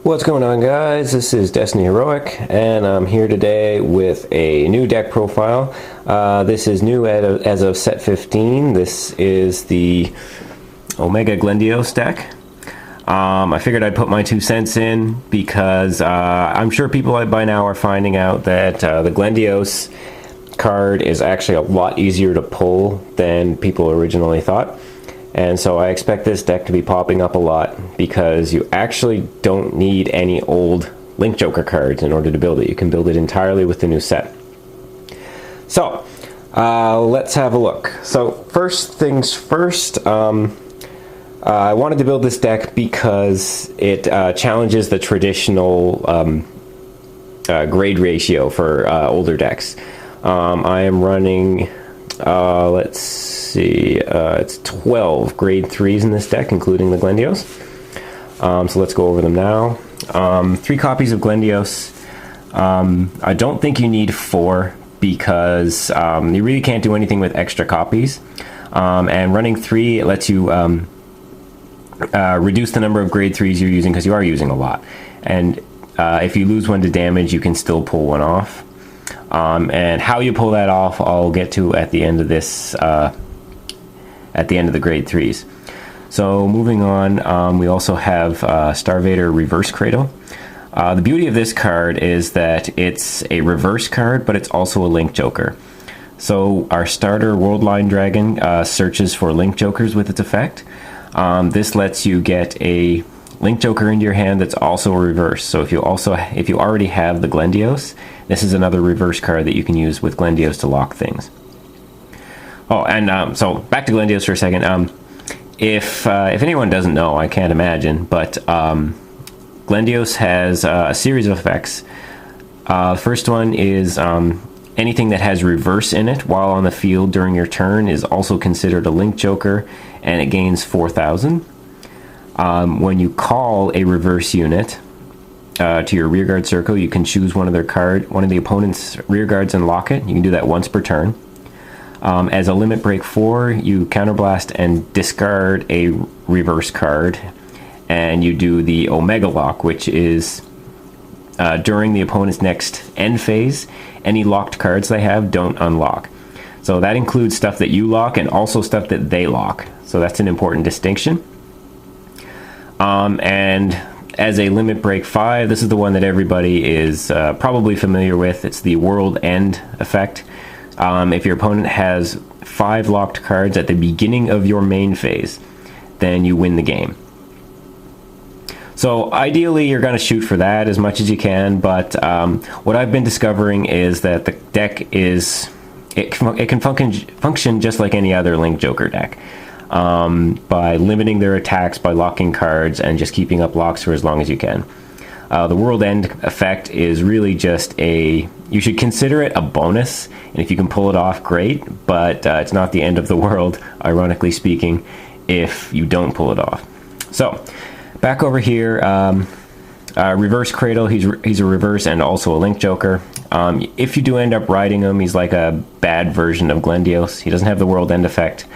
What's going on, guys? This is Destiny Heroic, and I'm here today with a new deck profile. This is new as of set 15. This is the Omega Glendios deck. I figured I'd put my 2 cents in because I'm sure people by now are finding out that the Glendios card is actually a lot easier to pull than people originally thought. And so I expect this deck to be popping up a lot because you actually don't need any old Link Joker cards in order to build it. You can build it entirely with the new set. So, let's have a look. So, first things first, I wanted to build this deck because it challenges the traditional grade ratio for older decks. I am running... let's see, it's 12 grade 3s in this deck, including the Glendios. So let's go over them now. 3 copies of Glendios. I don't think you need 4 because you really can't do anything with extra copies. And running 3, it lets you reduce the number of grade 3s you're using because you are using a lot. And if you lose one to damage, you can still pull one off. And how you pull that off, I'll get to at the end of this, at the end of the grade 3s. So moving on, we also have Starvader Reverse Cradle. The beauty of this card is that it's a reverse card, but it's also a Link Joker. So our starter Worldline Dragon searches for Link Jokers with its effect. This lets you get a Link Joker into your hand that's also a reverse. So if you already have the Glendios, this is another reverse card that you can use with Glendios to lock things. Oh, and so back to Glendios for a second. If anyone doesn't know, I can't imagine, but Glendios has a series of effects. First one is anything that has reverse in it while on the field during your turn is also considered a Link Joker, and it gains 4,000. When you call a reverse unit to your rearguard circle, you can choose one of the opponent's rearguards and lock it. You can do that once per turn. As a limit break 4, you counterblast and discard a reverse card, and you do the Omega Lock, which is during the opponent's next end phase, any locked cards they have don't unlock. So that includes stuff that you lock and also stuff that they lock. So that's an important distinction. And as a limit break 5, this is the one that everybody is probably familiar with. It's the World End effect. If your opponent has 5 locked cards at the beginning of your main phase, then you win the game. So ideally, you're going to shoot for that as much as you can, but what I've been discovering is that the deck it can function just like any other Link Joker deck. By limiting their attacks, by locking cards, and just keeping up locks for as long as you can. The World End effect is really just you should consider it a bonus, and if you can pull it off, great, but it's not the end of the world, ironically speaking, if you don't pull it off. So, back over here, Reverse Cradle, he's a reverse and also a Link Joker. If you do end up riding him, he's like a bad version of Glendios. He doesn't have the World End effect.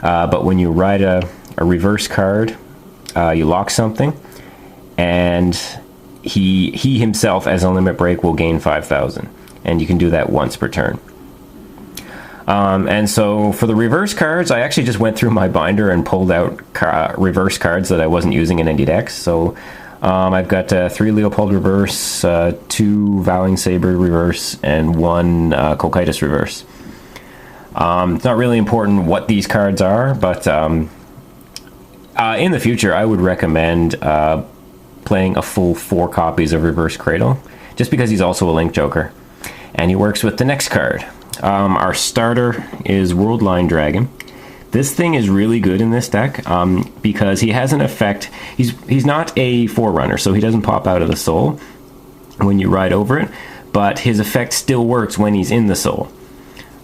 But when you ride a reverse card, you lock something, and he himself, as a limit break, will gain 5,000, and you can do that once per turn. And so for the reverse cards, I actually just went through my binder and pulled out reverse cards that I wasn't using in any decks. So I've got 3 Leopold reverse, 2 Vowing Saber reverse, and 1 Cocytus reverse. It's not really important what these cards are, but in the future I would recommend playing a full 4 copies of Reverse Cradle, just because he's also a Link Joker, and he works with the next card. Our starter is Worldline Dragon. This thing is really good in this deck because he has an effect. He's not a Forerunner, so he doesn't pop out of the soul when you ride over it, but his effect still works when he's in the soul.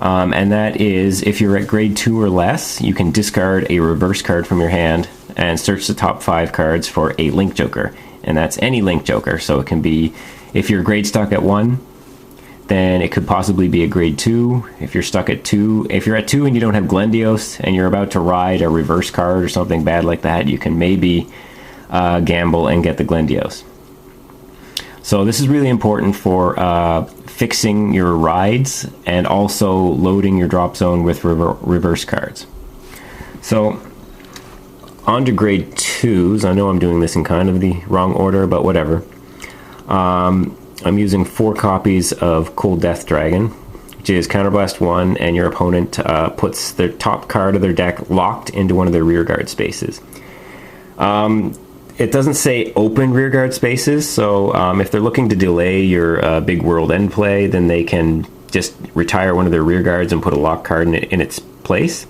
And that is, if you're at grade 2 or less, you can discard a reverse card from your hand and search the top 5 cards for a Link Joker. And that's any Link Joker, so it can be, if you're grade stuck at 1, then it could possibly be a grade 2. If you're stuck at 2, if you're at 2 and you don't have Glendios and you're about to ride a reverse card or something bad like that, you can maybe gamble and get the Glendios. So this is really important for fixing your rides and also loading your drop zone with reverse cards. So on to grade 2s. I know I'm doing this in kind of the wrong order, but whatever. I'm using 4 copies of Cold Death Dragon, which is Counterblast 1, and your opponent puts their top card of their deck locked into one of their rearguard spaces. It doesn't say open rearguard spaces, so if they're looking to delay your big world end play, then they can just retire one of their rearguards and put a lock card in its place.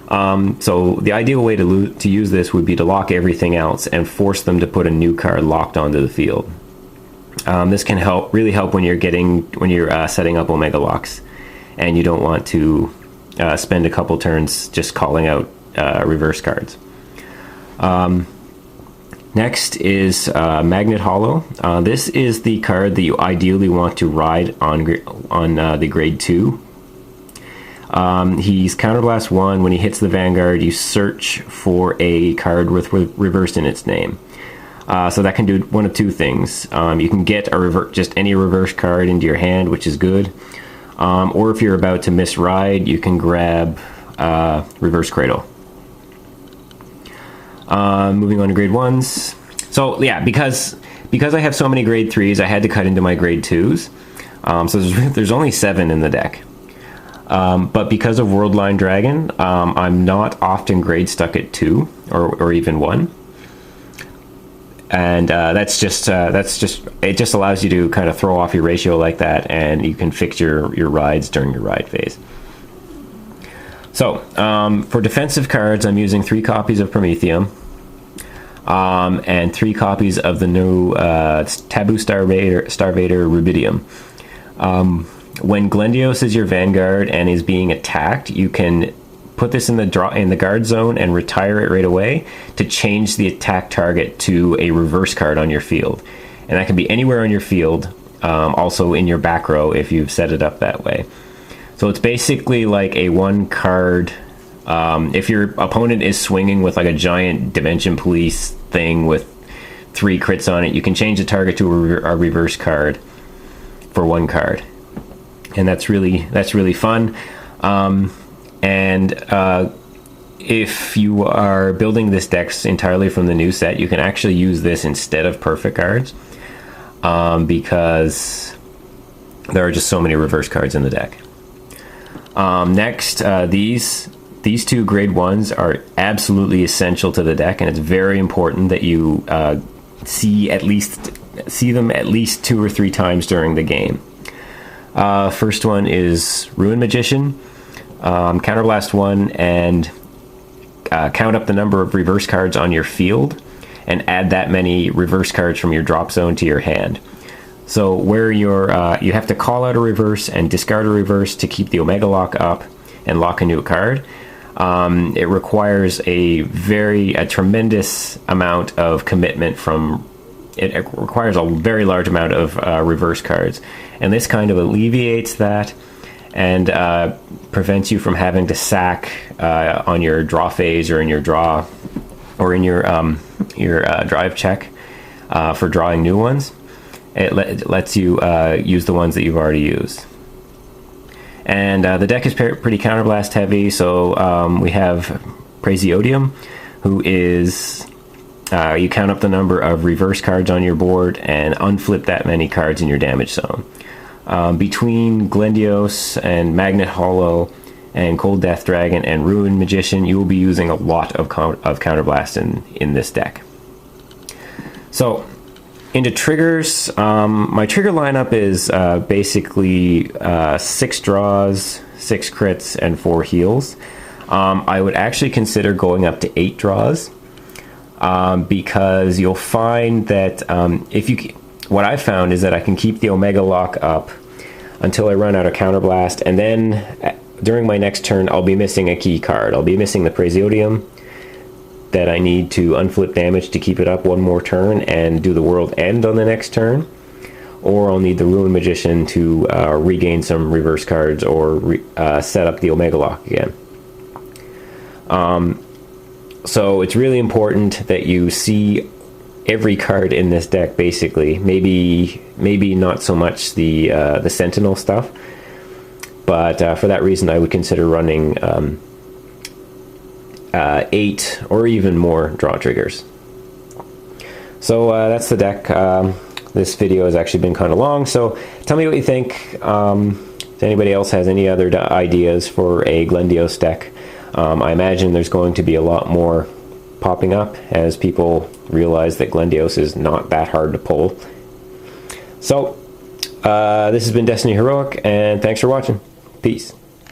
So the ideal way to use this would be to lock everything else and force them to put a new card locked onto the field. This can really help when you're setting up Omega locks, and you don't want to spend a couple turns just calling out reverse cards. Next is Magnet Hollow. This is the card that you ideally want to ride on the grade 2. He's Counterblast 1. When he hits the Vanguard, you search for a card with reversed in its name. So that can do one of 2 things. You can get just any reverse card into your hand, which is good. Or if you're about to miss ride, you can grab Reverse Cradle. Moving on to grade 1s. So yeah, because I have so many grade 3s, I had to cut into my grade 2s. So there's only 7 in the deck. But because of Worldline Dragon, I'm not often grade stuck at 2 or even 1. And that's just it just allows you to kind of throw off your ratio like that, and you can fix your rides during your ride phase. So for defensive cards, I'm using 3 copies of Prometheum, and 3 copies of the new Taboo Starvader Rubidium. When Glendios is your Vanguard and is being attacked, you can put this in the guard zone and retire it right away to change the attack target to a reverse card on your field. And that can be anywhere on your field, also in your back row if you've set it up that way. So it's basically like a 1 card. If your opponent is swinging with like a giant Dimension Police thing with 3 crits on it, you can change the target to a reverse card for 1 card. And that's really fun. If you are building this deck entirely from the new set, you can actually use this instead of perfect cards, because there are just so many reverse cards in the deck. Next, these 2 grade 1s are absolutely essential to the deck, and it's very important that you see them at least 2 or 3 times during the game. First one is Ruin Magician. Counterblast 1 and count up the number of reverse cards on your field and add that many reverse cards from your drop zone to your hand. So where you have to call out a reverse and discard a reverse to keep the Omega lock up and lock a new card. It requires a tremendous amount of commitment it requires a very large amount of reverse cards, and this kind of alleviates that and prevents you from having to sack on your draw phase or in your draw or in your drive check for drawing new ones. It lets you use the ones that you've already used. And the deck is pretty counterblast heavy, so we have Praesiodium, who is you count up the number of reverse cards on your board and unflip that many cards in your damage zone. Between Glendios and Magnet Hollow and Cold Death Dragon and Ruin Magician, you will be using a lot of counterblast in this deck. So into triggers, my trigger lineup is basically 6 draws, 6 crits, and 4 heals. I would actually consider going up to 8 draws, because you'll find that what I've found is that I can keep the Omega lock up until I run out of counterblast, and then during my next turn I'll be missing a key card. I'll be missing the Praesiodium that I need to unflip damage to keep it up 1 more turn and do the world end on the next turn, or I'll need the Ruin Magician to regain some reverse cards or set up the Omega lock again. So it's really important that you see every card in this deck, basically. Maybe not so much the Sentinel stuff, but for that reason I would consider running 8 or even more draw triggers. So that's the deck. This video has actually been kind of long, so tell me what you think. If anybody else has any other ideas for a Glendios deck, I imagine there's going to be a lot more popping up as people realize that Glendios is not that hard to pull. So this has been Destiny Heroic, and thanks for watching. Peace.